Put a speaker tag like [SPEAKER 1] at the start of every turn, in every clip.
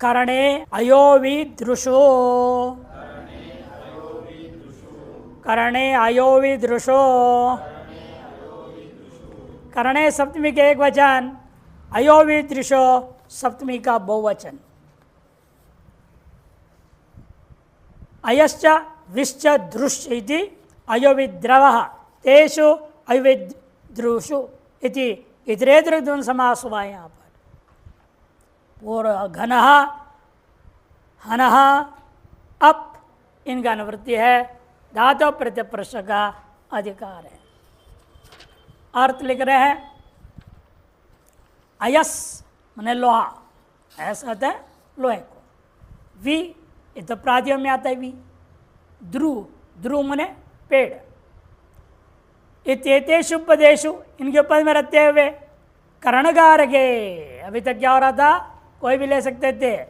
[SPEAKER 1] करणे अयो विदृशो, करणे अयो विदृशो। करणे सप्तमी के एक वचन, अयो विदृशो सप्तमी का बहुवचन। अयश्च विश्च दृश्य इति अयोविद्रवः तेषु अयोविद्रुषु इति इतरेतर द्वंद्व समास हुआ है। यहाँ पर पूर्व घनः हनः अप इनका अनुवृत्ति है, धातु प्रत्यय प्रश्न का अधिकार है। अर्थ लिख रहे हैं, अयस माने लोहा, ऐसा होता है लोहे को। वी ये तो प्रादियों में आता है वी। ध्रुव, ध्रुव माने पेड़। इत्येतेषु उपदेशु इनके ऊपर में रहते हुए करणकार के, अभी तक क्या हो रहा था, कोई भी ले सकते थे है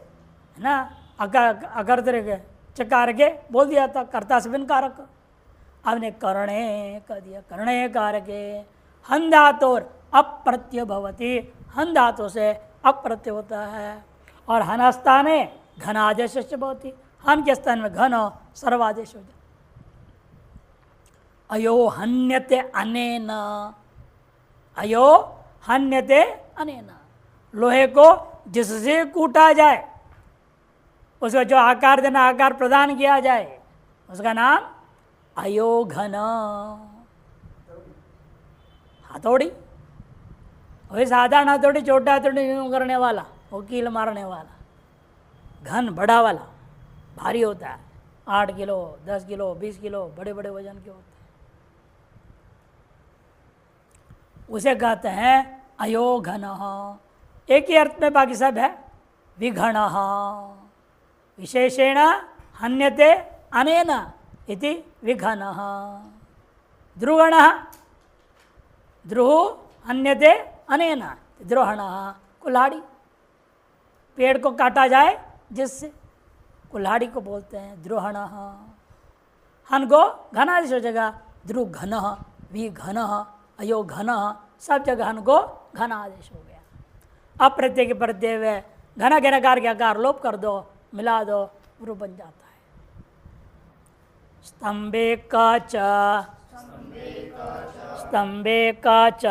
[SPEAKER 1] ना, अगर चकार के बोल दिया था, कर्ता से बिन कारक। आपने करणे कह दिया, करणे कारके। हन धातोर अप्रत्यय भवति, हन धातु से अप्रत्यय होता है। और हन स्थाने घनादेश भवति, हन के स्थान में घन सर्वादेश हो जाए। अयो हन्यते अनेन, अयो हन्यते अनेन, लोहे को जिससे कूटा जाए, उसको जो आकार देना, आकार प्रदान किया जाए, उसका नाम अयोघन। हथौड़ी, वही साधारण हथौड़ी, छोटा हथौड़ी करने वाला, वो कील मारने वाला। घन बड़ा वाला भारी होता है, 8 किलो 10 किलो 20 किलो बड़े बड़े वजन के होते हैं, उसे कहते हैं अयोघन। एक ही अर्थ में बाकी सब है, विघण विशेषेण हन्यते अनेन इति विघन। ध्रुवण, ध्रुव हन्यते अनेन, द्रोहण कुल्हाड़ी, पेड़ को काटा जाए जिससे, कुल्हाड़ी को बोलते हैं द्रोहण। हन को घनादेश हो जाएगा, ध्रुव घन, वी घन, अयो घन, सब जगह हन को घनादेश हो गया। अप्रत्यय के प्रत्यय हुए घन घनकार के आकार लोप कर दो, मिला दो, रूप बन जाता है। स्तंभे का च, स्तंभे का च,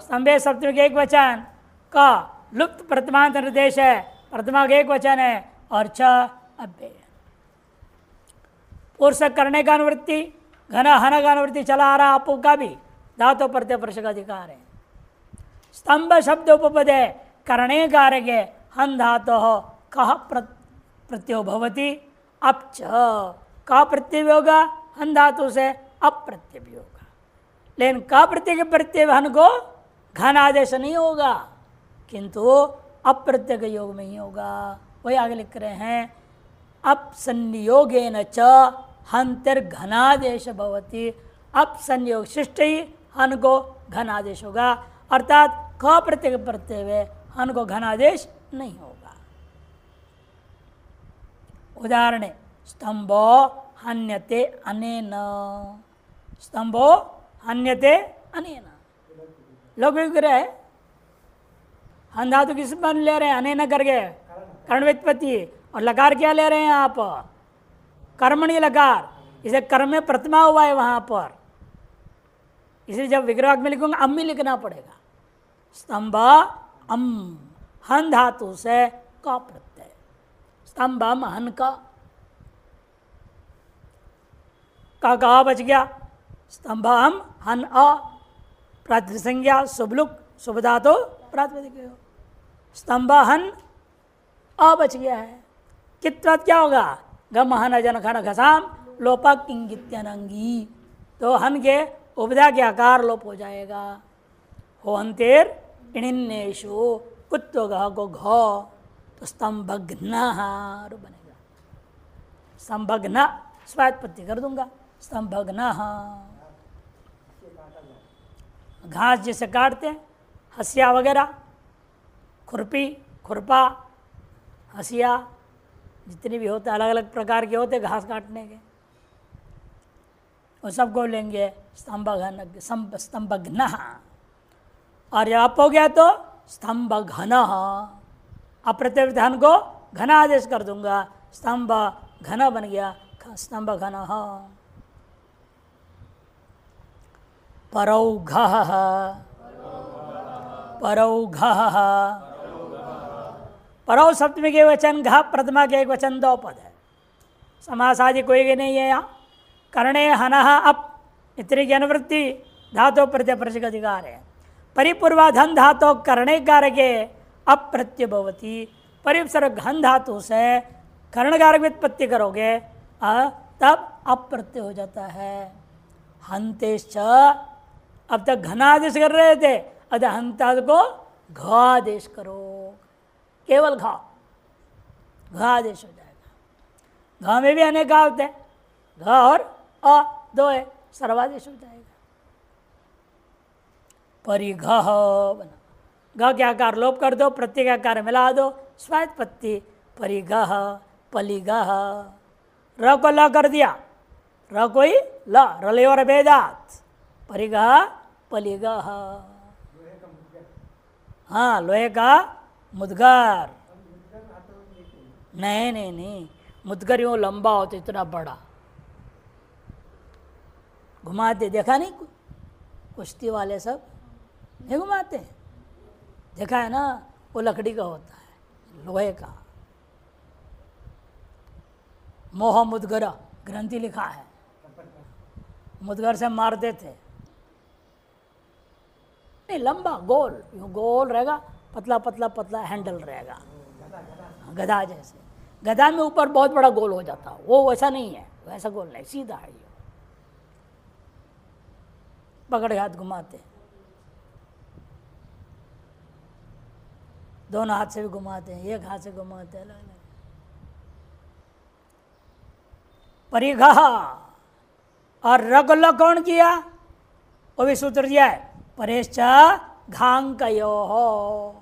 [SPEAKER 1] स्तंभे सप्तमी के एक वचन का लुप्त प्रथमांत निर्देश है, प्रथमा का एक वचन है, और च अव्यय। पुरुष करने का अनुवृत्ति, घन हन का अनुवृत्ति चला आ रहा, आपो का भी धातु प्रत्यय प्रश्न का अधिकार है। स्तंभ शब्द उपपदे करणे कारके हन धातु कह प्रत्ययो भवति, अप च का प्रत्यय होगा, हन धातु से अप्रत्यय भी होगा। लेकिन का प्रत्यय के प्रत्यय हन को घन आदेश नहीं होगा, किंतु अप्रत्यय के योग में ही होगा। वही आगे लिख रहे हैं, अप संयोगेन च हंतर घनादेश भवति, अप संयोग शिष्ट ही हन को घनादेश होगा, अर्थात क प्रत्यय के प्रत्यय हुए हन को घनादेश नहीं होगा। उदाहरण, स्तंभो हन्यते अनेन, स्तंभो हन्यते अनेन, लोग विग्रह है। हन धातु किस पर ले रहे हैं, अनेन करके कर्ण व्युत्पत्ति, और लकार क्या ले रहे हैं आप, कर्मणि लकार, इसे कर्म में प्रथमा हुआ है वहां पर, इसलिए जब विग्रह में लिखूंगा अम्मी लिखना पड़ेगा। स्तंभ अम, हन धातु से का प्रत्यय, स्तंभम हन का बच गया, स्तंभम हन अ, प्रातिपदिक संज्ञा शुभलुक, शुभ धातु प्रातिपदिक, स्तंभ हन अ बच गया है। कितना क्या होगा, गम हन जन खन घसाम लोपा किंगित्यनंगी, तो हन के उपधा के आकार लोप हो जाएगा। हो अंतेर इणिन्नेशु कुत्तो घ को घ, तो स्तंभघ्न बनेगा। स्तंभघ्न स्वात्पत्ति कर दूंगा, स्तंभघ्न। घास जैसे काटते हैं, हसिया वगैरह, खुरपी, खुरपा, हसिया, जितने भी होते अलग अलग प्रकार के होते घास काटने के, वो सबको लेंगे स्तंभघन, स्तंभघ्न। और जब अप हो गया तो स्तंभघन, अप्रत्यय धन को घन आदेश कर दूंगा, स्तंभ घन बन गया, स्तंभ घन। परौघ परौघ परौ सप्तमी के वचन, घ प्रथमा के एक वचन, दो पद है, समास आदि कोई भी नहीं है यहाँ। कर्णे हनः अप इतनी की अनुवृत्ति धातु प्रत्यय प्रश्न का अधिकार है। परिपूर्वाधन धातु कर्णे कारक के अप्रत्यय भवती, परिसर घन धातु से कर्ण कारक व्युत्पत्ति करोगे तब अप्रत्यय हो जाता है। हंतेश्च, अब तक घन आदेश कर रहे थे, अब हंता को घ आदेश करो, केवल घ आदेश हो जाएगा। घ में भी अनेक होते हैं, घ और अ दो है, सर्वादेश हो जाएगा। परिघ बना, घ के आकार लोप कर दो, प्रत्यय के आकार मिला दो, स्वायत्पत्ति परिघ पलिघ। र को ल कर दिया, र कोई ल, रलयोर भेदात, परिघ पलिघ। हाँ, लोहे का मुदगर, नहीं नहीं नहीं, मुदगर यूँ लंबा होता, इतना बड़ा घुमाते, देखा नहीं कुश्ती वाले सब नहीं घुमाते, देखा है ना, वो लकड़ी का होता है, लोहे का। मोह मुदगर ग्रंथि लिखा है, मुदगर से मारते थे, नहीं लंबा गोल, यूँ गोल रहेगा, पतला पतला पतला हैंडल रहेगा, गधा जैसे। गधा में ऊपर बहुत बड़ा गोल हो जाता, वो वैसा नहीं है, वैसा गोल नहीं, सीधा है, ये पकड़ हाथ घुमाते, दोनों हाथ से भी घुमाते हैं, एक हाथ से घुमाते हैं, अलग अलग। परिघ और रगल कौन किया, वो भी सूत्र दिया है, परेश्च घांकयो हो,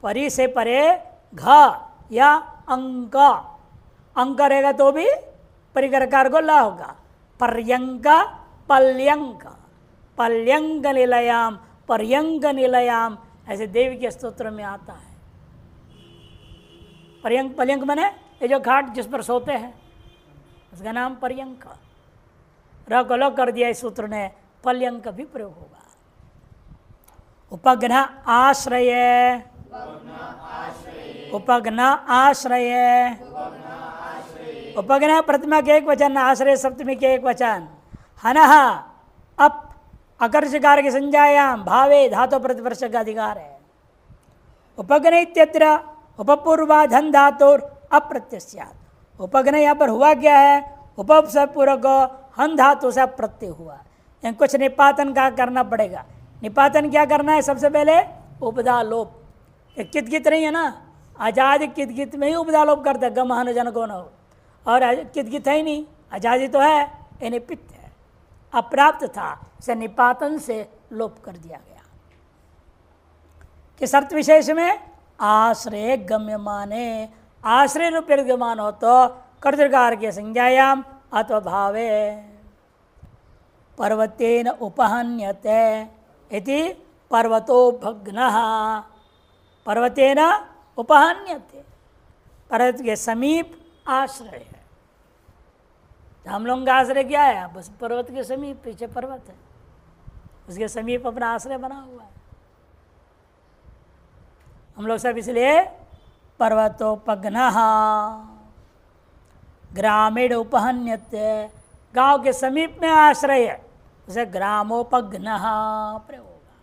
[SPEAKER 1] परि से परे घ या अंक, अंक रहेगा तो भी परिकरकार को ला होगा। पर्यंक पल्यंक, पल्यंक निलयाम, पर्यंक निलयाम, ऐसे देवी के स्तोत्र में आता है। पर्यंक, पल्यंक माने ये जो घाट जिस पर सोते हैं उसका नाम पर्यंक। र को लो कर दिया इस सूत्र ने, पल्यंक भी प्रयोग होगा। उपघ्न आश्रय, उपघ्न आश्रय, उपघ्न प्रथमा के एक वचन, आश्रय सप्तमी के एक वचन। हनः अप अकर्षकार के संज्ञायाम भावे धातु प्रतिवर्ष का अधिकार है। उपघ्न इत्यत्र उपपूर्वाधन धातुर अप्रत्यस्यात्, उपघ्न यहाँ पर हुआ क्या है, उपपूर्वक हन धातु से प्रत्यय हुआ, यहाँ कुछ निपातन का करना पड़ेगा। निपातन क्या करना है, सबसे पहले उपदा लोप, कित कित नहीं है ना, आजादी कित कित में ही उपदा लोप करते हैं, गम हन जन को न हो, और कित कित है ही नहीं, आजादी तो है, ये निपित है, अप्राप्त था, इसे निपातन से लोप कर दिया गया। किस अर्थ विशेष में, आश्रय गम्यमाने, आश्रय रूपे गम्यमान हो तो कर्तृकार के संज्ञायाम अथवा भावे। पर्वतेन उपहन्यते इति पर्वतो भग्नः, पर्वतेन उपहन्यते, पर्वत के समीप आश्रय है। हम लोगों का आश्रय क्या है, बस पर्वत के समीप, पीछे पर्वत है, उसके समीप अपना आश्रय बना हुआ है हम लोग सब, इसलिए पर्वतोपघ्नः, ग्रामीण उपहन्यते, गांव के समीप में आश्रय है, उसे ग्रामोपघ्नः प्रयोग होगा।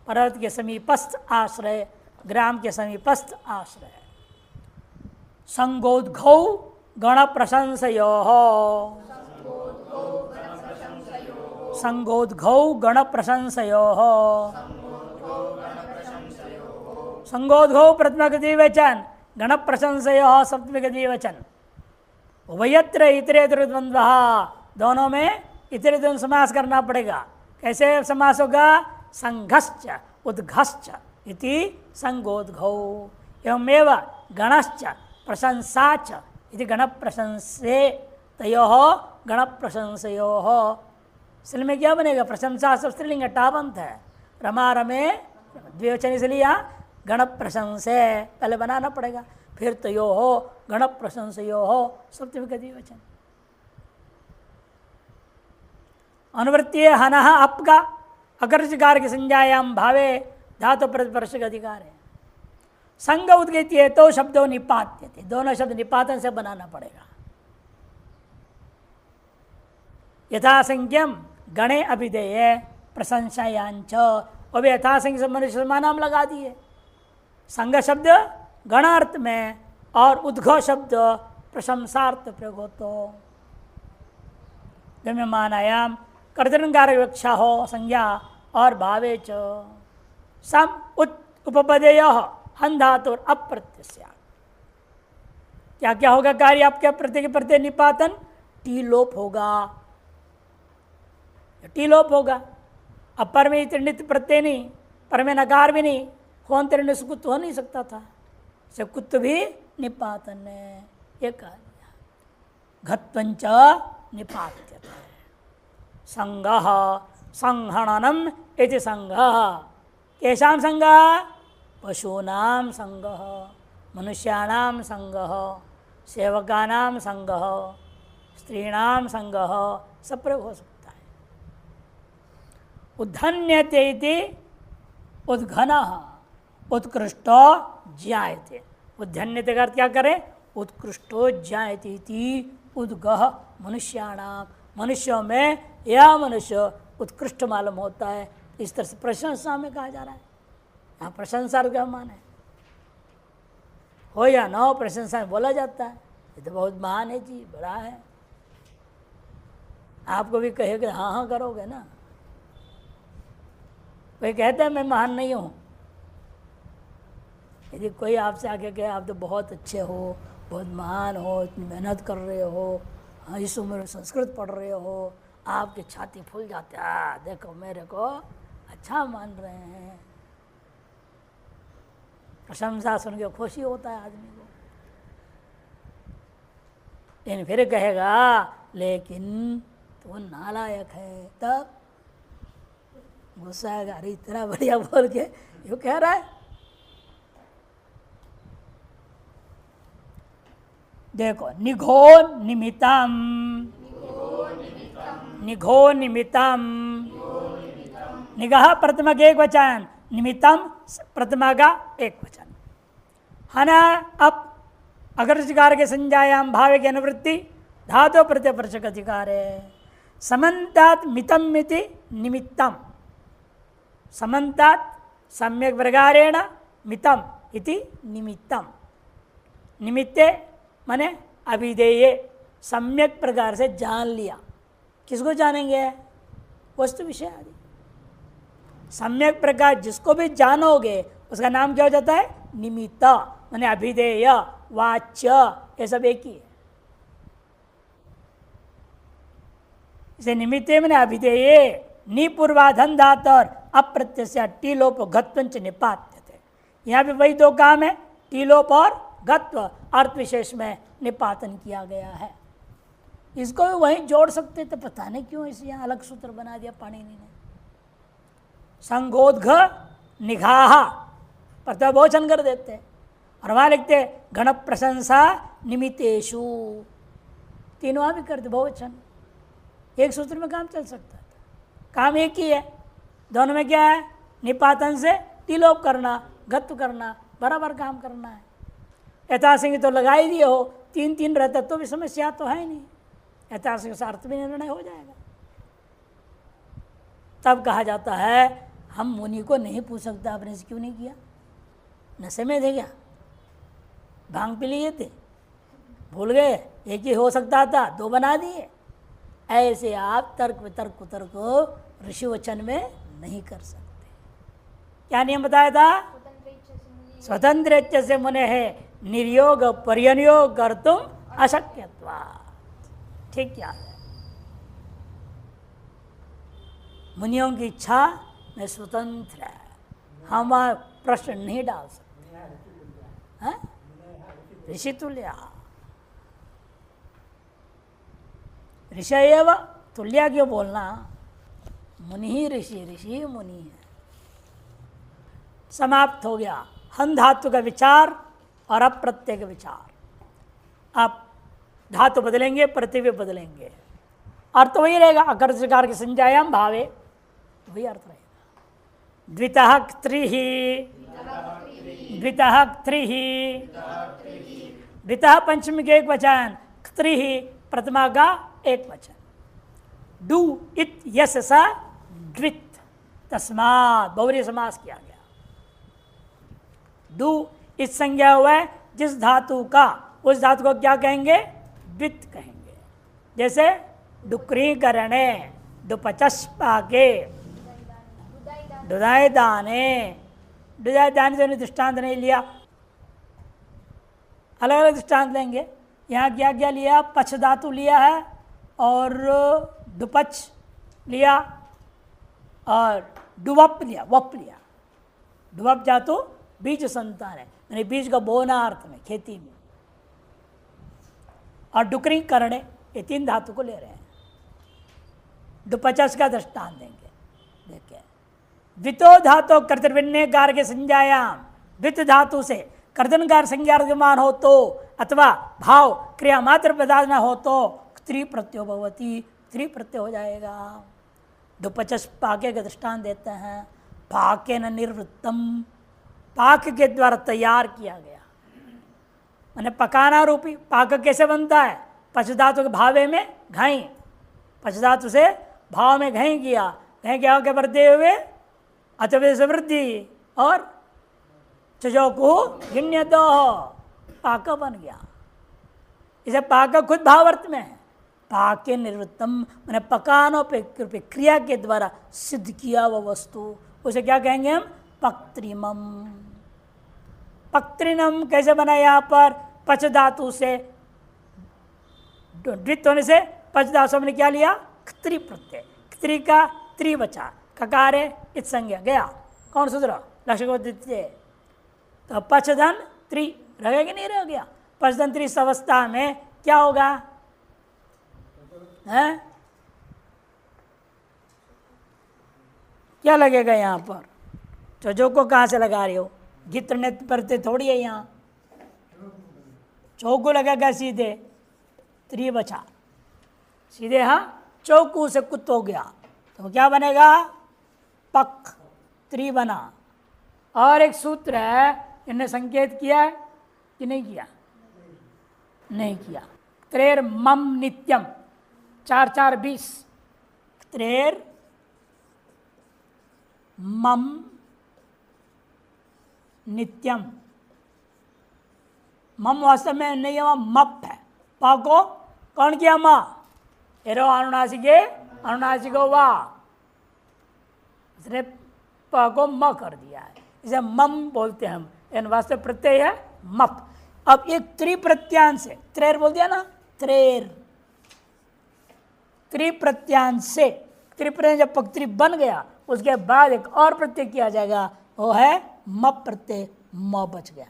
[SPEAKER 1] पर्वत के समीपस्थ आश्रय, ग्राम के समीपस्थ आश्रय। संगोद्घौ गण प्रशंसयोः, संगोद्घौ गण प्रशंसयोः, संगोद्घौ प्रथमा का द्विवचन, गण प्रशंसयोः सप्तमी का द्विवचन। उभयत्र इतरेतर द्वंद्वः, दोनों में इतरेतर द्वंद्व समास करना पड़ेगा। कैसे समास होगा, संघश्च उद्घश्च इति संगोद्घौ, एवमेव गणश्च प्रशंसाच इति गण प्रशंसे तयोः गण प्रशंसयोः। स्त्रीलिंग में क्या बनेगा, प्रशंसा सब स्त्रीलिंग टाबंत है, रमा रमे द्विवचन, इसलिए यहाँ गण प्रशंसे पहले बनाना पड़ेगा, फिर तो यो हो गण प्रशंस यो हो सप्तमी का द्विवचन। अनुवृत्ति हनः अप का अकर्षकार की संज्ञायाम भावे धातु प्रतिपर्श का अधिकार है। संग उद्गीत तो शब्दों निपात्य थे, दोनों शब्द निपातन से बनाना पड़ेगा। यथासंख्यम गणे अभिधेय प्रशंसायांच, और भी यथासंख्य से मनुष्य नाम लगा दिए। संग शब्द गणार्थ में और उद्घो शब्द प्रशंसार्थ प्रयोग हो तो गम्यमानायाम कर्तनकार विवक्षा हो संज्ञा और भावे च सम उपपदेय हन धातु अप्रत्यस्या। क्या क्या होगा कार्य आपके प्रत्यय प्रत्यय निपातन टी लोप होगा, टी लोप होगा। अब पर में नित्य प्रत्यय नहीं, पर में नकार भी नहीं, कौन तेरे ने सुकुत्व हो नहीं सकता था, से कुत्व भी निपातन है। ये कहा घत्वंच निपात्य संगः संहननम इति संगः। केषां संगः? पशूनां संगः, मनुष्याणां संगः, सेवकानां संगः, स्त्रीणां संगः, सब प्रयोग हो सकता है। उद्धन्यते इति उद्घनः उत्कृष्टो ज्ञायते। उद्धन्यते का अर्थ क्या करें? उत्कृष्टो ज्ञायते इति उद्गह मनुष्याणाम, मनुष्यों में यह मनुष्य उत्कृष्ट मालूम होता है। इस तरह से प्रशंसा में कहा जा रहा है। यहाँ प्रशंसा का मान है, हो या न हो प्रशंसा में बोला जाता है, ये तो बहुत महान है जी, बड़ा है। आपको भी कहेगा हाँ हाँ करोगे ना। कोई कहता है मैं महान नहीं हूँ, यदि कोई आपसे आके कहे आप तो बहुत अच्छे हो, बहुत महान हो, इतनी मेहनत कर रहे हो, हाँ इस उम्र में संस्कृत पढ़ रहे हो, आपकी छाती फूल जाती है, देखो मेरे को अच्छा मान रहे हैं। प्रशंसा सुन के खुशी होता है आदमी को। लेकिन फिर कहेगा लेकिन तो नालायक है, तब गुस्सा आएगा, अरे इतना बढ़िया बोल के यूँ कह रहा है। देखो निघो निमितम, निघो निमितम, निगाह प्रथमा का एक वचन, निमित्तम प्रथमा का एक वचन। हना अप अग्रजकार के संज्ञायाम भावे की अनुवृत्ति धातु प्रत्यय पर्शक अधिकार है। समन्तात मितम मिति निमित्तम, समन्तात सम्यक प्रकारेण मितम इति निमित्तम। निमित्ते माने अभिधेय, सम्यक प्रकार से जान लिया। किसको जानेंगे? वस्तु विषय आदि। सम्यक प्रकार जिसको भी जानोगे उसका नाम क्या हो जाता है? निमित्त, माने अभिधेय, वाच्य, ये सब एक ही है। इसे निमित्ते मैंने अभिधेय निपूर्वाधन धात और अप्रत्यय टीलोप घत्वंच निपात्य थे। यहाँ भी वही दो काम है, टीलोप और घत्व, अर्थ विशेष में निपातन किया गया है। इसको भी वहीं जोड़ सकते थे, पता नहीं क्यों इसे यहाँ अलग सूत्र बना दिया पाणिनि ने। संगोद्घ निघाह प्रत्यय बहुवचन कर देते और वहाँ लिखते गण प्रशंसा निमितेषु, तीनों वहाँ भी करते बहुवचन। एक सूत्र में काम चल सकता था, काम एक ही है। दोनों में क्या है? निपातन से तिलोप करना, घत्व करना, बराबर काम करना है। यथासंख्य तो लगा ही दिए हो, तीन तीन रहता तो भी समस्या तो है ही नहीं, यथासंख्य से अर्थ भी निर्णय हो जाएगा। तब कहा जाता है हम मुनि को नहीं पूछ सकते आपने इसे क्यों नहीं किया? नशे में थे क्या? भांग पी लिए थे, भूल गए, एक ही हो सकता था, दो बना दिए। ऐसे आप तर्क वितर्क कुतर्क ऋषि वचन में नहीं कर सकते। क्या नियम बताया था? स्वतंत्र इच्छा से मुने है निर्योग पर्यनुयोग कर तुम अशक्यत्वा। ठीक क्या है? मुनियों की इच्छा में स्वतंत्र है, हम प्रश्न नहीं डाल सकते। ऋषि तुल्य, ऋषय तुल्य क्यों बोलना? मुनि ही ऋषि, ऋषि मुनि है। समाप्त हो गया। हन धातु का विचार और अप्रत्यय का विचार। आप धातु बदलेंगे, प्रत्यय भी बदलेंगे, अर्थ वही रहेगा। अकर्षकार के संज्ञायाम भावे वही अर्थ रहेगा। द्वितः क्त्रिः, द्वितः क्त्रिः, द्वितः पंचमी के एक वचन, क्त्रिः प्रथमा का एक वचन। डू इत यस सा द्वित, तस्मात् बहुव्रीहि समास किया गया। डू इस संज्ञा हुआ है जिस धातु का, उस धातु को क्या कहेंगे? द्वित कहेंगे। जैसे डुक्री करणे, डुपचस पाके, डुदाई दाने। डुदाई दाने से दृष्टांत नहीं लिया, अलग अलग दृष्टांत लेंगे। यहाँ क्या क्या लिया? पच धातु लिया है और डुपच लिया और डुवप लिया, वप लिया। डुवप धातु बीज संतान है, यानी बीज का बोना अर्थ में, खेती में। और डुकरी करणे, ये तीन धातु को ले रहे हैं। डुपचस का दृष्टांत देंगे। देखिए, द्वितो धातु कर्तृभिन्नकार के संज्ञायाम, द्वित धातु से कर्तनकार संज्ञा विद्यमान हो तो, अथवा भाव क्रिया मात्र पदार्थ न हो तो स्त्री प्रत्यय भवती, स्त्री प्रत्यय हो जाएगा। डुपचस पाके का दृष्टांत देते हैं। पाके न निर्वृत्तम, पाक के द्वारा तैयार किया गया, मैंने पकाना रूपी। पाक कैसे बनता है? पच धातु के भावे में घाई, पच धातु से भाव में घई किया, घई क्या होकर बढ़ते हुए अथवे से वृद्धि और चजो को गिण्य दो, पाक बन गया। इसे पाक खुद भावार्थ में है। पाके निर्वृत्तम मैंने पकानो पे क्रिया के द्वारा सिद्ध किया वह वस्तु, उसे क्या कहेंगे हम? पक्त्रिमम। पक्त्रिनम कैसे बना? यहाँ पर पच धातु से, द्वित होने से पच धातु ने क्या लिया? क्त्री प्रत्यय। क्त्री का त्रि बचा, ककार है, इत संज्ञा गया। कौन सुधरा? लक्ष्य को द्वितीय। तो पचधन त्रि रहेगा कि नहीं रह गया? पचधन त्रि इस अवस्था में क्या होगा? है क्या लगेगा यहाँ पर? चजो को कहाँ से लगा रहे हो? गित्र ने परते थोड़ी है यहाँ, चौको लगेगा सीधे, त्रि बचा सीधे। हाँ, चौकू से कुत हो गया तो क्या बनेगा? पक त्रि बना। और एक सूत्र है, इन्हें संकेत किया है कि नहीं किया? नहीं किया। त्रेर मम नित्यम, 4 4 20, त्रेर मम नित्यम। मम वास्तव में नहीं है, मप है। पा को कौन किया? माँ। एरो अनुनासिके अनुनासिको वा, इसने प को म कर दिया है, इसे मम बोलते हैं हम। इन वास्तव प्रत्यय है मप। अब एक त्रि प्रत्यांश से, त्रेर बोल दिया ना, त्रेर, त्रि प्रत्यांश से, त्रि प्रत्यय जब पक्त्री बन गया उसके बाद एक और प्रत्यय किया जाएगा, वो है मप प्रत्यय, म बच गया।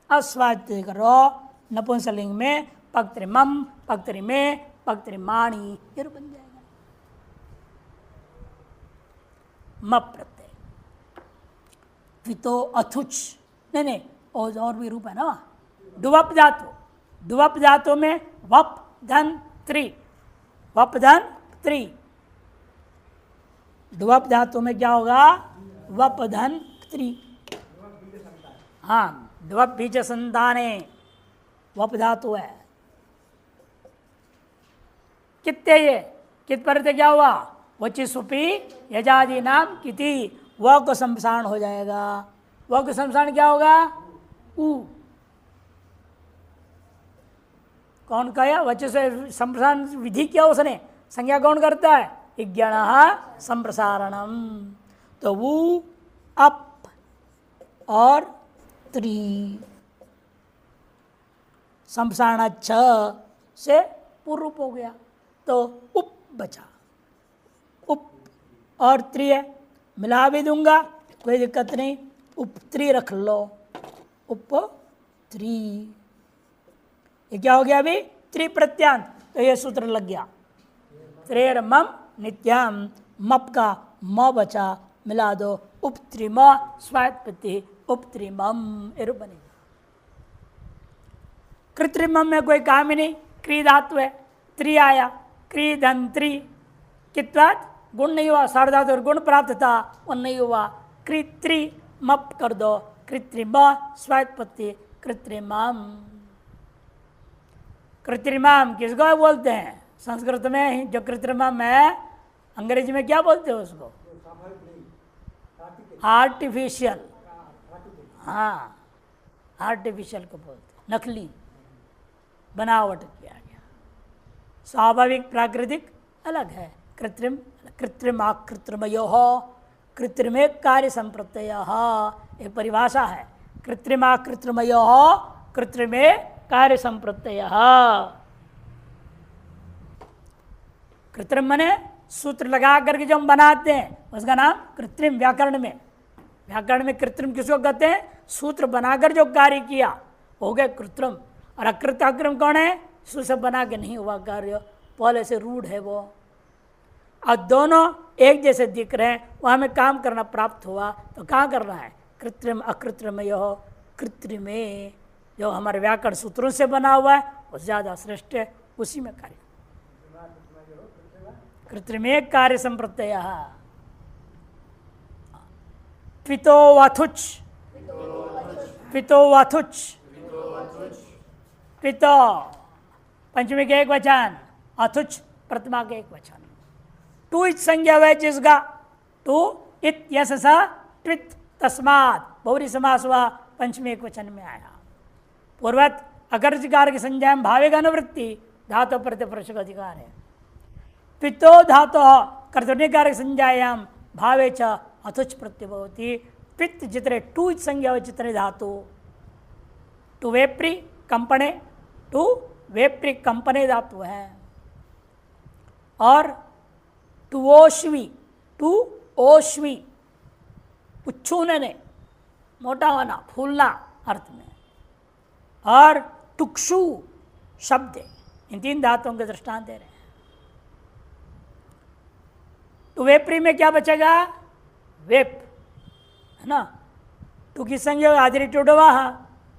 [SPEAKER 1] अस्वाद्य करो नपुंसकलिंग में पक्त्रिमम, पक्त्रिमे, पक्त्रिमाणी, ये रूप बन जाएगा मप प्रत्यय। वितो अथुच, नहीं और भी रूप है ना। डुवप धातु, डुवप धातु में वप धन त्रि, वप धन त्रि। डुवप धातु में क्या होगा? वप धन त्रि। हाँ, डुवप बीज संताने वप धातु है। कितने ये कित पर क्या हुआ? वची सुपी यजादि नाम किति, व को संप्रसारण हो जाएगा। व को संप्रसारण क्या होगा? उ। कौन कहा? वच से संप्रसारण विधि क्या उसने? संज्ञा कौन करता है? विज्ञान संप्रसारणम। तो वो अप और त्रि संप्रसारण छ से पूर्व हो गया तो उप बचा। उप और त्रि है, मिला भी दूंगा कोई दिक्कत नहीं, उप त्रि रख लो, उप त्रि। ये क्या हो गया अभी? त्रि प्रत्यांत। तो ये सूत्र लग गया। त्रेर मम नित्यम, मप का म बचा, मिला दो उपत्रिम स्वात्पत्ति उपत्रिमम एरू बनेगा। कृत्रिमम में कोई काम ही नहीं, क्री धातु है, त्रि आया, क्री धन त्रि, कित्वात गुण नहीं हुआ, सार्वधातु और गुण प्राप्त था वो नहीं हुआ, कृत्रि मप कर दो, कृत्रिम स्वात्पत्ति कृत्रिमम। कृत्रिमम किसको बोलते हैं संस्कृत में? जो कृत्रिमम है अंग्रेजी में क्या बोलते हैं उसको? आर्टिफिशियल। हाँ, आर्टिफिशियल को बोलते हैं, नकली, बनावट किया गया। स्वाभाविक प्राकृतिक अलग है, कृत्रिम कृत्रिम आकृत्रिमयो, कृत्रिमे कार्य संप्रत्यय एक परिभाषा है। कृत्रिम आकृत्रिमयो कृत्रिमे कार्य संप्रत्यय। कृत्रिम माने सूत्र लगा करके जो हम बनाते हैं उसका नाम कृत्रिम। व्याकरण में कृत्रिम किसको कहते हैं? सूत्र बनाकर जो कार्य किया हो गया कृत्रिम। और अकृत अक्रम कौन है? सूत्र बना के नहीं हुआ कार्य, पहले से रूढ़ है वो। और दोनों एक जैसे दिख रहे हैं, वहाँ हमें काम करना प्राप्त हुआ तो कहाँ करना है? कृत्रिम अकृत्रिम यह कृत्रिमे, जो हमारे व्याकरण सूत्रों से बना हुआ है वो ज़्यादा श्रेष्ठ है, उसी में कार्य। कृत्रिमे कार्य संप्रत्यय। त्वितो वाथुच, त्वितो वाथुच, त्वितो पंचमी के एक वचन, अथुच प्रथमा के एक वचन। टू इच संज्ञा है जिसका, टू इत यस सा ट्वित तस्मात् बहुरी समास हुआ, पंचमी एक वचन में आया। पूर्वत अकर्षकार की संज्ञा में भावे का अनुवृत्ति, धातु प्रत्यय का अधिकार है। पितो धातु कर्तव्यकार संज्ञायाम भावे च अथुच प्रत्यय होती। पित्त जितने टू इच संज्ञा हो जितने धातु, टू वेप्री कंपने, टू वेप्री कंपने धातु है। और टू ओश्वी, टू ओश्वी उच्छूनने, मोटा होना, फूलना अर्थ में। और टुक्षु शब्द, इन तीन धातुओं के दृष्टांत दे रहे हैं। तो वेप्री में क्या बचेगा? वेप है ना, टू की संज्ञा आदि टुडवा,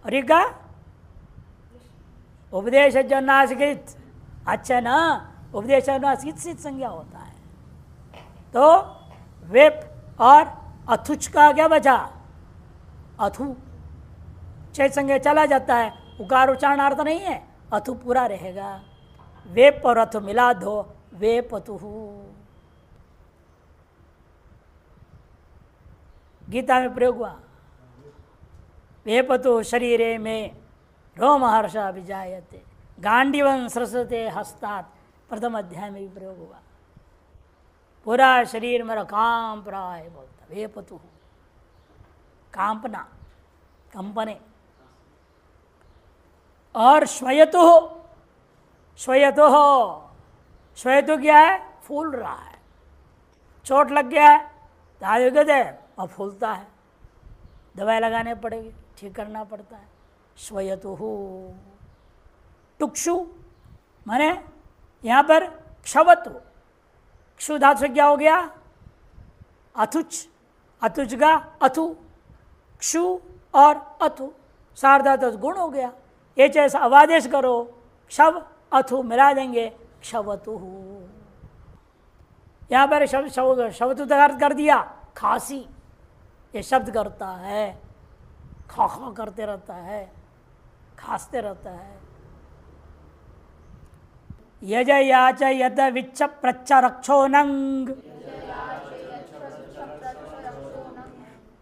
[SPEAKER 1] और ये का उपदेश जो नासिकित, अच्छा ना, उपदेश नासिकित से संज्ञा होता है। तो वेप और अथुच का क्या बचा? अथु छह संज्ञा चला जाता है, उकार उच्चारणार्थ नहीं है, अथु पूरा रहेगा। वेप और अथु मिला दो, वेप अतु। गीता में प्रयोग हुआ, वेपतु शरीरे में रोमहर्ष विजायते गांडीवन सरस्वते हस्तात्, प्रथम अध्याय में भी प्रयोग हुआ। पूरा शरीर मेरा कांप रहा है बोलता, वेपतु कांपना, कंपने। और श्वयतु, श्वयतु, श्वयतु क्या है? फूल रहा है, चोट लग गया है तो कहते हैं और फूलता है, दवाई लगाने पड़ेगी, ठीक करना पड़ता है। श्वयतु। टुक्षु माने यहाँ पर क्षवतु, क्षु धातु से क्या हो गया? अथुच, अथुच का अथु, क्षु और अथु सार्वधातु गुण हो गया। ये जैसा अवादेश करो, क्षव अथु मिला देंगे, क्षवतु। यहाँ पर शब्द शवतु अर्थ कर दिया खांसी, ये शब्द करता है, खा खा करते रहता है, खांसते रहता है। यज याच यद विच्छ प्रच्छ रक्षो नंग,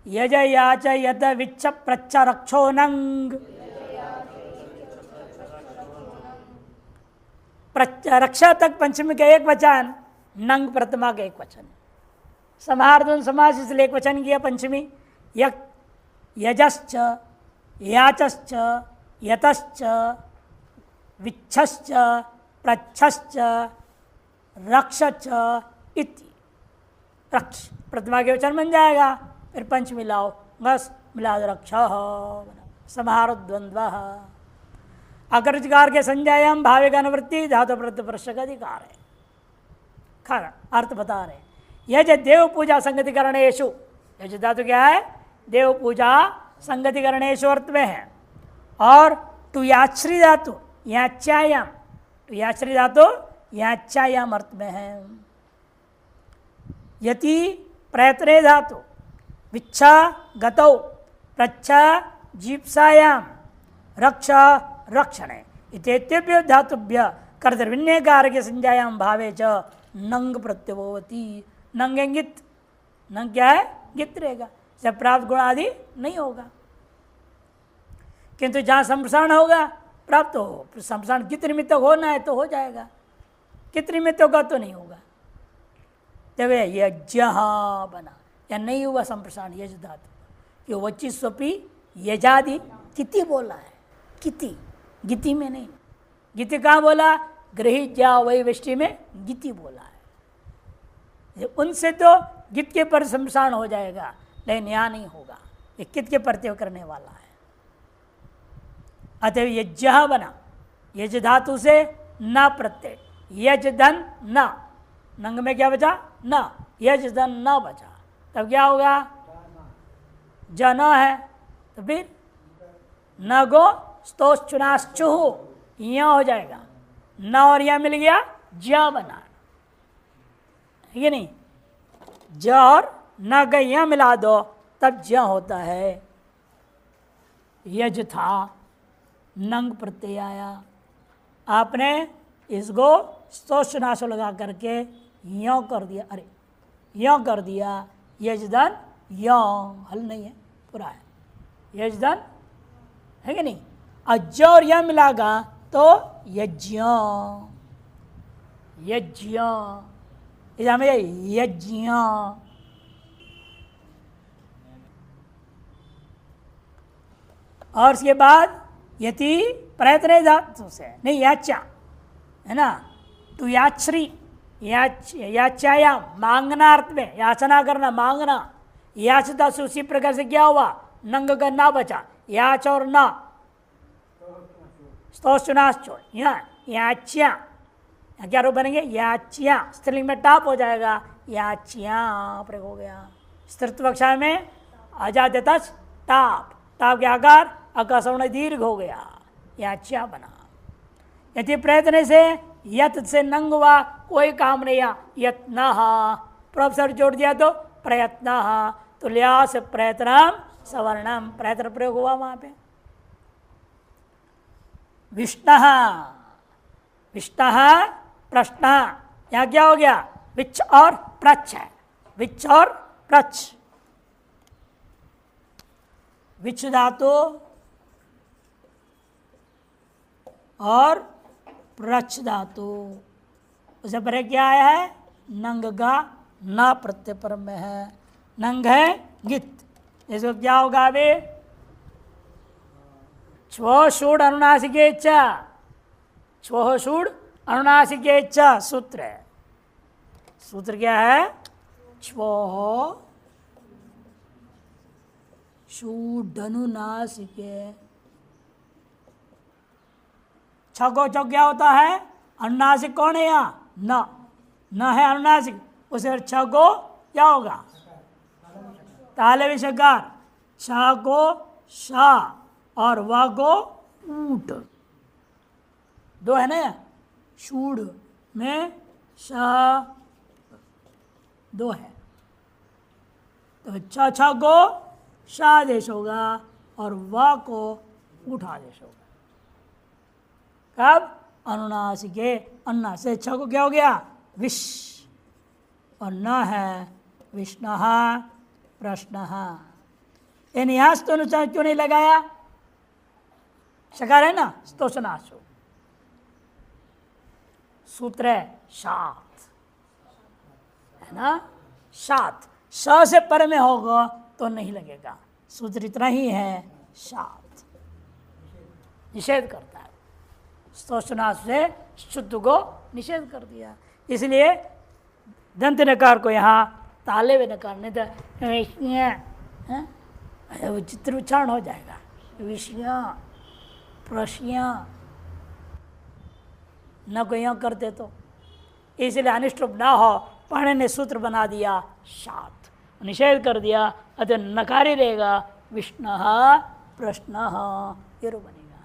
[SPEAKER 1] यज याच यद विच्छ प्रच्छ रक्षो नंग। रक्षा तक पंचमी का एक वचन, नंग प्रथमा का एक वचन। समाहारद्वंद समास इसलिए एक वचन किया पंचमी। यजश्च याचश्च यतश्च विच्छश्च प्रच्छश्च रक्षश्च इति। रक्ष प्रथमा के वचन बन जाएगा, फिर पंच मिलाओ, बस मिला दो रक्ष, समाहारद्वंद्व। अकर्षकार के संज्ञायाम भावे का अनुवृत्ति, धातु प्रत्यय का अधिकार है। अर्थ बता रहे, यह जो देव पूजा संगतिकरणेषु, यज धातु क्या है? देव पूजा संगति करणेश्वर्त में है। और टू याश्री धातु याच्यायाम, टू याश्री धातु याच्यायाम अर्थ में है। यति प्रयत्ने धातु विच्छा गतौ प्रच्छा जीप्सायाम रक्षा रक्षणे इत्येतेभ्यो धातुभ्य कर्तृविन्यकार के संज्ञायाम भावे च नंग प्रत्यवती। नंग गित, नंग क्या है? गित रहेगा, जब प्राप्त गुण आदि नहीं होगा। किंतु जहाँ संप्रसारण होगा प्राप्त हो, संप्रसारण कित निमित्त होना है तो हो जाएगा, कित निमित्त होगा तो नहीं होगा। जब यज्ञ बना या नहीं हुआ संप्रसारण यज धातु, कि वची स्वपी यजादि किति बोला है, किति गिति में नहीं। गिति कहाँ बोला? गृहित जा वही वृष्टि में गिति बोला है। उनसे तो गित के पर संप्रसारण हो जाएगा, लेकिन यहाँ नहीं होगा, ये कित के प्रत्यय करने वाला है। अतः यज्ञ बना, यज धातु से न प्रत्यय, यज धन न, नंग में क्या बचा? न, यज धन न बचा, तब क्या होगा? जन है तो फिर न गो स्तोश्चुनाश्चुहु, यहाँ हो जाएगा। न और यहाँ मिल गया, ज बना, ये नहीं, ज और न गए यहाँ मिला दो तब ज होता है। यज था, नंग प्रत्यय आया, आपने इसको स्तोश्चुनाशो लगा करके यों कर दिया, अरे यों कर दिया, यजदन यों, हल नहीं है, पूरा है यजदन, है कि नहीं? अज और यह मिलागा तो यज्ञ, यज्ञ, हमें यज्ञ। और उसके बाद यति प्रयत्न धातु से नहीं, याचा है ना, तो याश्री याचायाम मांगना अर्थ में, याचना करना, मांगना। याचता से उसी प्रकार से क्या हुआ? नंग का ना बचा, याच और ना, स्तोश्चुनाश्चो, यहाँ याच्या, क्या रूप बनेंगे? याच्या, स्त्रीलिंग में टाप हो जाएगा, याच्या प्रयोग हो गया। स्त्रीत्व कक्षा में अजाद्यता टाप, टाप के आकार अकसवर्ण दीर्घ हो गया, याच्या बना। यदि प्रयत्न से यत से नंग हुआ, कोई काम नहीं आ, यत्न, प्रोफेसर जोड़ दिया तो प्रयत्न, तो लिया से प्रयत्नम सवर्णम, प्रयत्न प्रयोग हुआ वहां पे। विष्णु, विष्णु प्रश्न, यहाँ क्या हो गया? विच और प्रच्छ है, विच और प्रच्छ, विच धातु और प्रच्छ धातु, उसे पर क्या आया है? नंग का ना प्रत्यय पर में है, नंग है गित, इसको क्या होगा? अभी छो षूड अनुनासिके च, छो षूड अनुनासिके च सूत्र है। सूत्र क्या है? छो षूड अनुनासिके, छको छो क्या होता है? अनुनासिक कौन है यहाँ? न है अनुनासिक, उसे छको क्या होगा? ताले विषकार, छा को शा और वा को ऊट, दो है ना, शूड में शा दो है, तो छा को शा आदेश होगा और वा को ऊट आदेश होगा। कब? अनुनासिके, अन्ना से छ को क्या हो गया? विश, और न है विष्णु प्रश्न। न्यास तो अनुसार क्यों नहीं लगाया? शकार है ना, स्तोषनाशो, सूत्र है शात, है ना, शात, श से पर में होगा तो नहीं लगेगा, सूत्र इतना ही है, शात निषेध करता है, स्तोषनाश से शुद्ध को निषेध कर दिया। इसलिए दंत नकार को यहाँ ताले हुए नकार, नहीं तो वो चित्र उच्चारण हो जाएगा, विषया प्रश्या न को यहाँ करते तो, इसलिए अनिष्ट ना हो, पढ़ने ने सूत्र बना दिया शात, निषेध कर दिया, अतः नकारी रहेगा, विष्णु प्रश्न ये रूप बनेगा।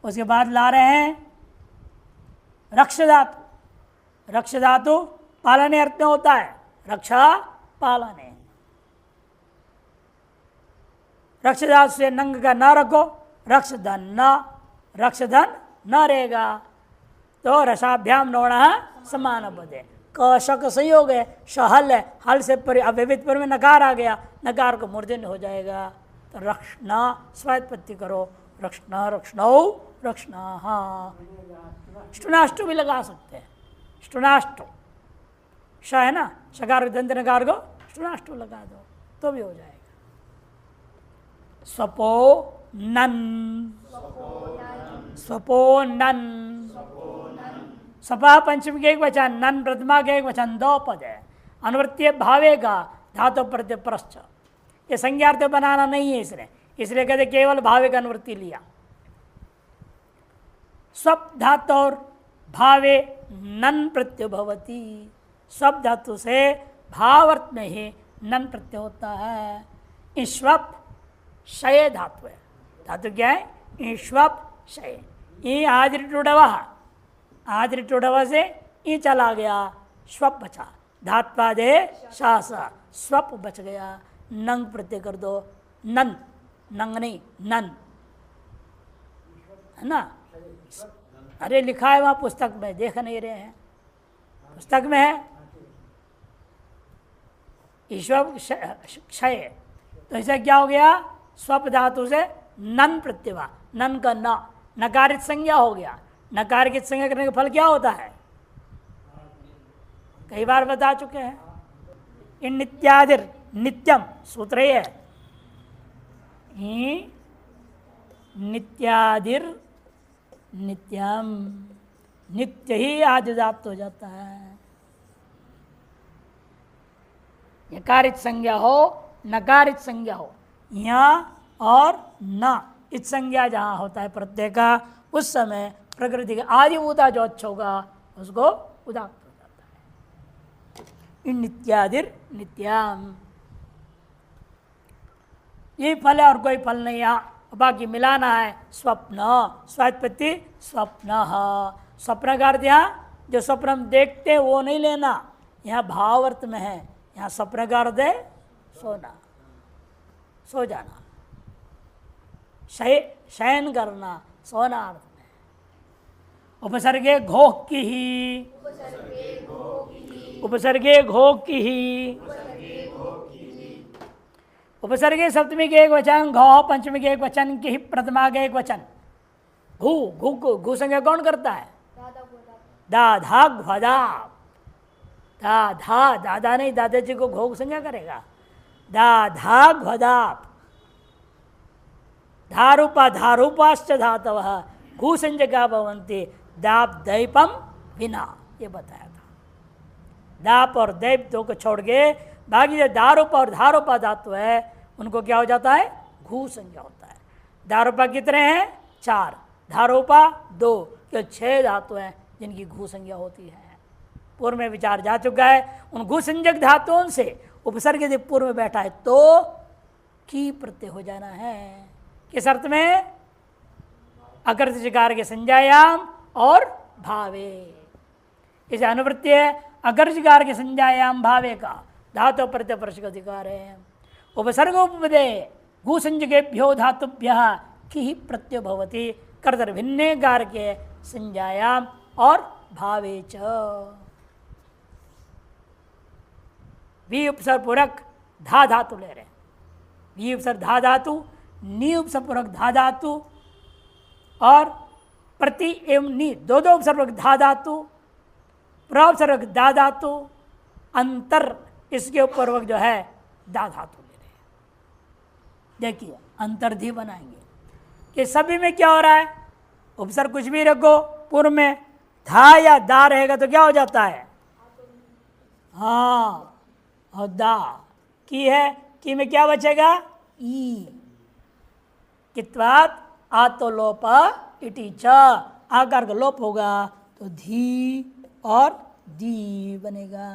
[SPEAKER 1] उसके बाद ला रहे हैं रक्ष धातु। रक्ष धातु पालने अर्थ में होता है, रक्षा पालने। रक्ष धातु से नंग का न रखो, रक्ष धन न रहेगा, तो रसाभ्याम नोण समान पदे। क शक संयोग है, शहल है, हल से अव्यवित पर में नकार आ गया, नकार को मूर्धन्य हो जाएगा, तो रक्षणा स्वात्पत्ति करो, रक्षणा रक्षणौ रक्षणा। स्टुनाष्टु भी लगा सकते हैं, स्टुनाष्टु श है ना, शकार दंत नकार को स्टुनाष्टु लगा दो तो भी हो जाएगा। स्वपो नन, स्वपो नन, सपा पंचमी के एक वचन, नन प्रथमा के एक वचन, दो पद है। अनुवृत्तीय भावे का धातु प्रत्यय प्रश्च, ये संज्ञार्थ बनाना नहीं है इसलिए कहते केवल भावे का अनुवृत्ति लिया। स्वप धातु और भावे नन प्रत्यय भवती, स्वप धातु से भावर्त में ही नन प्रत्यय होता है। ईश्वप शय धातु है, धातु क्या है, ईश्वप शय। ई आदि टुडव से ई चला गया, स्वप बचा, धात्वादे शास, स्वप बच गया, नंग प्रत्यय कर दो, नन, नंग नहीं नन, है ना। अरे लिखा है वहाँ पुस्तक में, देख नहीं रहे हैं, पुस्तक में है ईश्वर क्षय, तो इसे क्या हो गया, स्वप धातु से नन प्रत्यय, नन का न, नकारित संज्ञा हो गया। नकारित संज्ञा करने का फल क्या होता है, कई बार बता चुके हैं। इन नित्यादिर, नित्यम सूत्र ही है, नित्यादिर नित्यम, नित्य ही आदिदाप्त हो जाता है। यकारित संज्ञा हो, नकारित संज्ञा हो, यहाँ और न, इस संज्ञा जहाँ होता है प्रत्यय का, उस समय प्रकृति का आदिभूता जो अच्छा होगा उसको उदात्त हो जाता है। इन नित्यादिर नित्याम, ये फल है और कोई फल नहीं, यहाँ बाकी मिलाना है। स्वप्न, स्वात्पत्ति स्वप्न, स्वप्न का अर्थ यहाँ जो स्वप्न हम देखते हैं वो नहीं लेना, यहाँ भावार्थ में है। यहाँ स्वप्न का अर्थ है सोना, सो जाना, शयन करना, सोना अर्थ में। उपसर्गे घोक की ही, उपसर्गे घोक की ही, उपसर्गे सप्तमी के एक वचन, घौ पंचमी के एक वचन, की प्रथमा के एक वचन। घू घू घू संज्ञा कौन करता है, दाधा घदा, दाधा, दादा नहीं, दादाजी को घोग संज्ञा करेगा, दाधा घदाप, धारूपा धारूपाश्च धातव घू संज्ञा भवन्ति, दाप दैपम विना, ये बताया था। दाप और दैप दो को छोड़ के बाकी जो दारूपा और धारूपा धातु है उनको क्या हो जाता है, घू संज्ञा होता है। दारूपा कितने हैं, 4, धारूपा 2, तो 6 धातु हैं जिनकी घू संज्ञा होती है। पूर्व में विचार जा चुका है, उन घू संज्ञक धातुओं से उपसर्ग यदि पूर्व में बैठा है तो की प्रत्यय हो जाना है। किस अर्थ में, अकृत जकार के संज्ञायाम और भावे। इसे अनुवृत्ति है अकृत जकार के संज्ञायाम भावे का धातु प्रत्यय परस्पर का अधिकार है। उपसर्गोपदे घू संज्ञकेभ्यो धातुभ्यः की प्रत्यय भवति, कर्तृ भिन्ने कार के संज्ञायाम और भावे च। वी उपसर्ग पूरक धा धातु ले रहे हैं, वी उपसर्ग धा धातु, नी उपसर्ग पूरक धा धातु और प्रति एवं नी दो उपसर्ग धा धातु, प्रउपसर्ग दा धातु, अंतर इसके ऊपर जो है दा धातु ले रहे हैं। देखिए अंतर्धी बनाएंगे कि सभी में क्या हो रहा है, उपसर्ग कुछ भी रखो, पूर्व में धा या दा रहेगा तो क्या हो जाता है, हाँ, और दा की है, की में क्या बचेगा, ई, कित्वात आतो लोप इटी च, आकार का लोप होगा तो धी और दी बनेगा।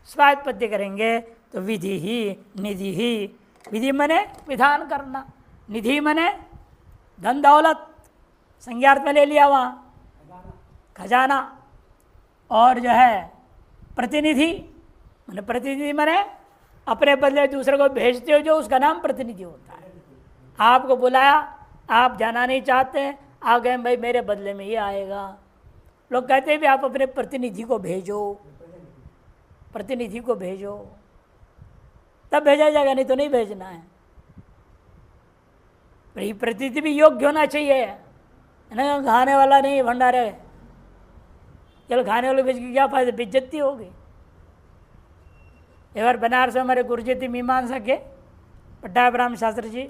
[SPEAKER 1] स्वात्पत्ति करेंगे तो विधि ही निधि ही। विधि मने विधान करना, निधि मने धन दौलत, संज्ञार्थ में ले लिया वहाँ खजाना, और जो है प्रतिनिधि मने प्रतिनिधि मने अपने बदले दूसरे को भेजते हो जो उसका नाम प्रतिनिधि होता है। आपको बुलाया, आप जाना नहीं चाहते, आ गए भाई मेरे बदले में ये आएगा, लोग कहते हैं भी आप अपने प्रतिनिधि को भेजो, प्रतिनिधि को भेजो, तब भेजा जाएगा, नहीं तो नहीं भेजना है। प्रतिनिधि भी योग्य होना चाहिए ना, खाने वाला नहीं भंडारे, चलो खाने वाले भेज के क्या फायदा, बेइज्जती होगी। एक बार बनारस में हमारे गुरुजी थे मीमांसा के पट्टाभिराम शास्त्री जी,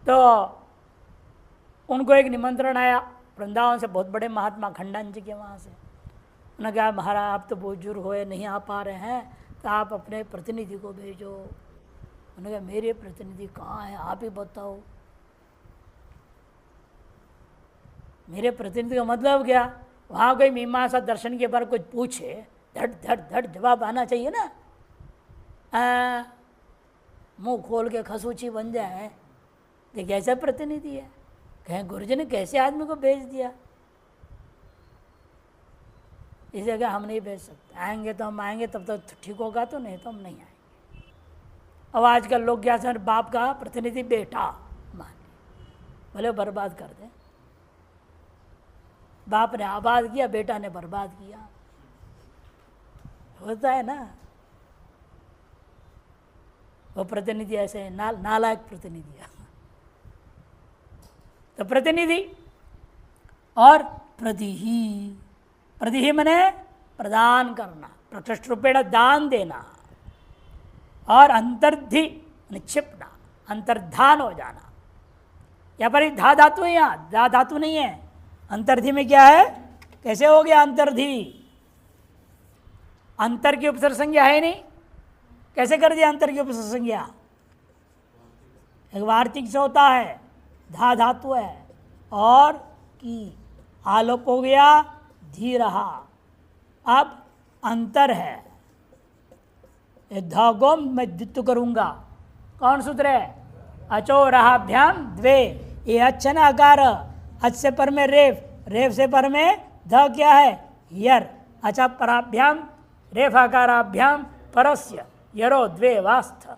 [SPEAKER 1] तो उनको एक निमंत्रण आया वृंदावन से, बहुत बड़े महात्मा खंडन जी के वहाँ से। उन्होंने कहा महाराज आप तो बुजुर्ग हुए नहीं आ पा रहे हैं, तो आप अपने प्रतिनिधि को भेजो। उन्होंने कहा मेरे प्रतिनिधि कहाँ हैं, आप ही बताओ। मेरे प्रतिनिधि का मतलब क्या, वहाँ कोई मीमांसा दर्शन के बारे कुछ पूछे, धड़ धड़ धड़ जवाब आना चाहिए ना, मुंह खोल के खसूची बन जाए, तो कैसा प्रतिनिधि है। कहें गुरुजी ने कैसे आदमी को भेज दिया, इस जगह हम नहीं भेज सकते, आएंगे तो हम आएंगे तब तो ठीक होगा, तो नहीं तो हम नहीं आएंगे। अब आजकल लोग क्या समझ, बाप का प्रतिनिधि बेटा मान भले बर्बाद कर दे, बाप ने आबाद किया, बेटा ने बर्बाद किया, होता है ना। वो प्रतिनिधि ऐसे है, नालायक प्रतिनिधि है। तो प्रतिनिधि और प्रदिही, प्रदिही मने प्रदान करना, प्रकृष्ट रूपेण दान देना, और अंतर्धि छिपना, अंतर्धान हो जाना। यहाँ पर धा धातु है, यहाँ धा धातु नहीं है। अंतर्धि में क्या है, कैसे हो गया अंतर्धि, अंतर की उपसर्ग संज्ञा है नहीं, कैसे कर दिया अंतर की उपसर्ग संज्ञा, एक वार्तिक से होता है, धा धातु है, और की आलोप हो गया, धी रहा, अब अंतर है। धागो मैं द्वित्व करूंगा, कौन सूत्र है, अचो रहाभ्याम द्वे, ये अच्छा ना अकार, अच से पर में रेफ, रेफ से पर में ध क्या है यर, अच्छा पराभ्याम रेफ आकाराभ्याम परस्य यरो द्वे वास्थ,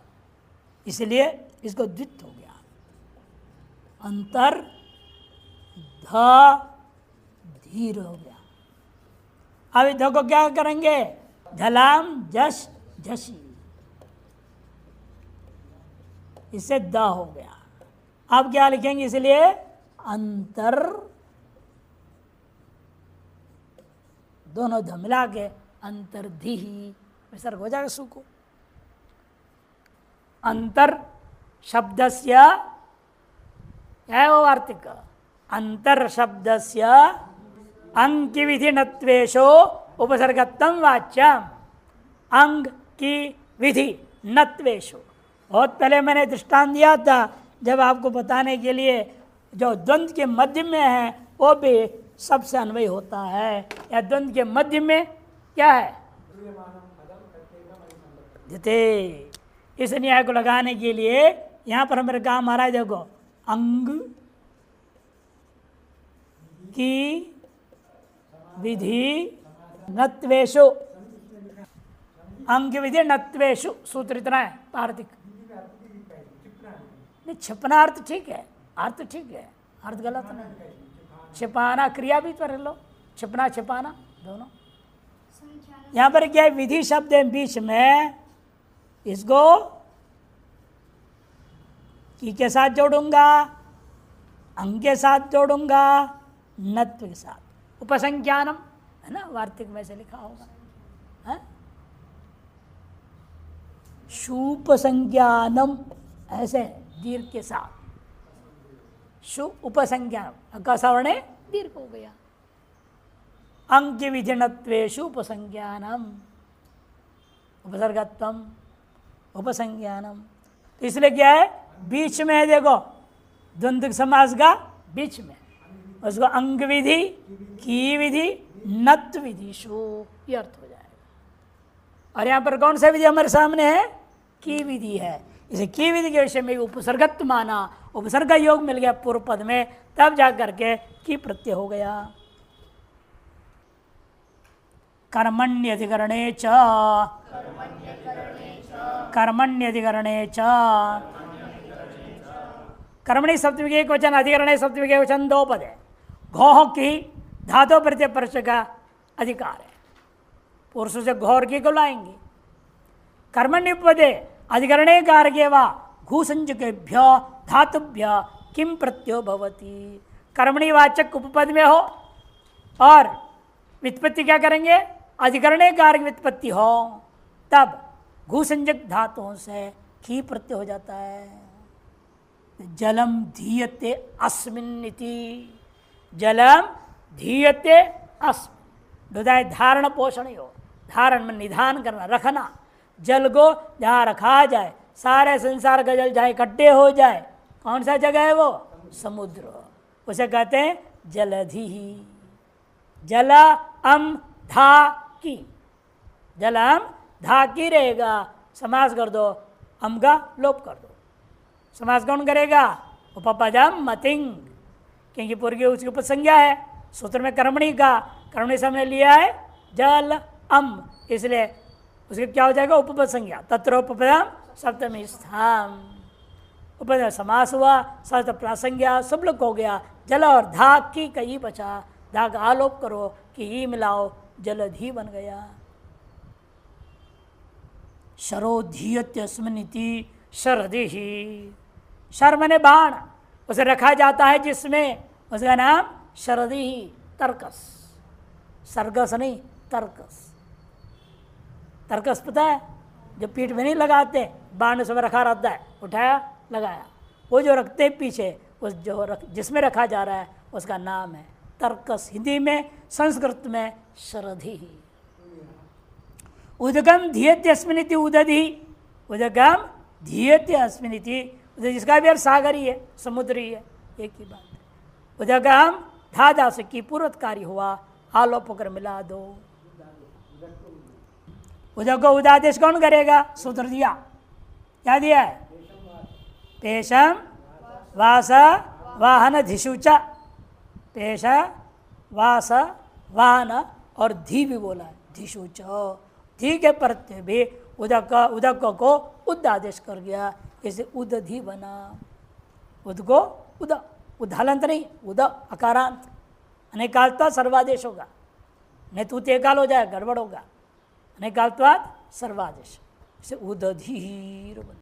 [SPEAKER 1] इसलिए इसको द्वित्व हो गया। अंतर ध धीर हो गया। अब इस ध को क्या करेंगे, झलाम जश झसी, इससे द हो गया। अब क्या लिखेंगे, इसलिए अंतर, दोनों ध मिला के अंतर्धि विसर्ग हो जाएगा सु को। अंतर शब्दस्य है वो वार्तिक, अंतर शब्दस्य अंग की विधि नत्वेशो उपसर्गत्तम वाच्यम, अंग की विधि नत्वेशो। बहुत पहले मैंने दृष्टांत दिया था, जब आपको बताने के लिए जो द्वंद्व के मध्य में है वो भी सबसे अन्वय होता है। या द्वंद्व के मध्य में क्या है, जते, इस न्याय को लगाने के लिए यहाँ पर हमारे काम आ रहा है, देखो अंग की विधि नत्वेशु, अंग की विधि नत्वेशु, सूत्र इतना है पार्थिक। नहीं छिपना अर्थ ठीक है, अर्थ ठीक है, अर्थ गलत नहीं। छिपाना क्रिया भी कर लो, छिपना छिपाना दोनों। यहाँ पर क्या है, विधि शब्द है बीच में, इसको की के साथ जोड़ूंगा, अंग के साथ जोड़ूंगा, नत्व के साथ, उपसंज्ञानम है ना, वार्तिक में से लिखा होगा है? शुपसंज्ञानम ऐसे दीर्घ के साथ, शु उपसंज्ञानम का सवर्णे दीर्घ हो गया। अंग की विधिनत्वेषु उपसंज्ञानम, उपसर्गत्वम उपसंज्ञानम। इसलिए क्या है, बीच में है, देखो द्वंद्व समास का बीच में, उसको अंग विधि की विधि नत्व विधिशु, ये अर्थ हो जाएगा। और यहाँ पर कौन सा विधि हमारे सामने है? की विधि है। इसे की विधि के विषय में उपसर्गत्व माना, उपसर्ग योग मिल गया पूर्व पद में, तब जा करके की प्रत्यय हो गया। कर्मण्यधिकरणे च, कर्मण्यधिकरणे च, कर्मणि सप्तमी के एक वचन, अधिकरणे सप्तमी के वचन, दो पद है। घोह की धातु प्रत्यय परस का अधिकार है, पुरुष से घोर की को लाएंगे। कर्मण्य पदे अधिकरणे कारके वा घूसंजकेभ्य धातुभ्य किम प्रत्यो भवति। कर्मणि वाचक उपपद में हो और व्युत्पत्ति क्या करेंगे? अधिकरणे कारक व्युत्पत्ति हो, तब घूसंजक धातुओं से की प्रत्यय हो जाता है। जलम धीयते अस्मिन् इति, जलम धीयते अस्मिन्, दुदाय धारण पोषण हो, धारण में निधान करना, रखना। जल को जहाँ रखा जाए, सारे संसार का जल जहाँ इकट्ठे हो जाए, कौन सा जगह है वो? समुद्र, उसे कहते हैं जलधि। जल अम धा की, जल अम धा की रहेगा, समास कर दो, अम का लोप कर दो। समास कौन करेगा? उपपदम मतिंग, क्योंकि पूर्व की उसकी उपसंज्ञा है। सूत्र में कर्मणि का, कर्मणि से हमने लिया है जल अम, इसलिए उसके क्या हो जाएगा? उपपद संज्ञा। तत्र उपपदम सप्तमी स्थान, उपपद समास हुआ, सप्त प्रासंज्ञा, सब लोग हो गया। जल और धा की कई बचा, धा का आलोप करो कि ई मिलाओ, जलधि बन गया। शरोधीयत्यस्मिनिति शरदिहि, शर मने बाण, उसे रखा जाता है जिसमें, उसका नाम शरदि, तर्कस, सरगस नहीं तर्कस। तर्कस पता है? जो पीठ में नहीं लगाते, बाण उसमें रखा रहता है, उठाया लगाया, वो जो रखते पीछे, उस जो जिसमें रखा जा रहा है उसका नाम है तर्कस। हिंदी में, संस्कृत में शरधि। उदगम धीयते अस्मिनिति उदधि, उदगम धीयते अस्मिनिति, जिसका भी अर्थ सागरी है, समुद्री है, एक ही बात है। उदगम धादा से की पूर्वतकारी हुआ, आलोप होकर मिला दो। उदग को उदादेश कौन करेगा? सूत्र दिया, क्या दिया है? पेशम वास वाहन धिशुच, पेश वास वाहन और धी भी बोला है, धिशुच, धी के प्रत्यय भी उदक को उद आदेश कर गया, इसे उदधि बना। उद को उद, उदालंत नहीं, उद अकारांत, अनेकाल्ता सर्वादेश होगा, नहीं तो तेकाल हो जाए, गड़बड़ होगा। अनेकाल्तवाद सर्वादेश, इसे उदधीर बना।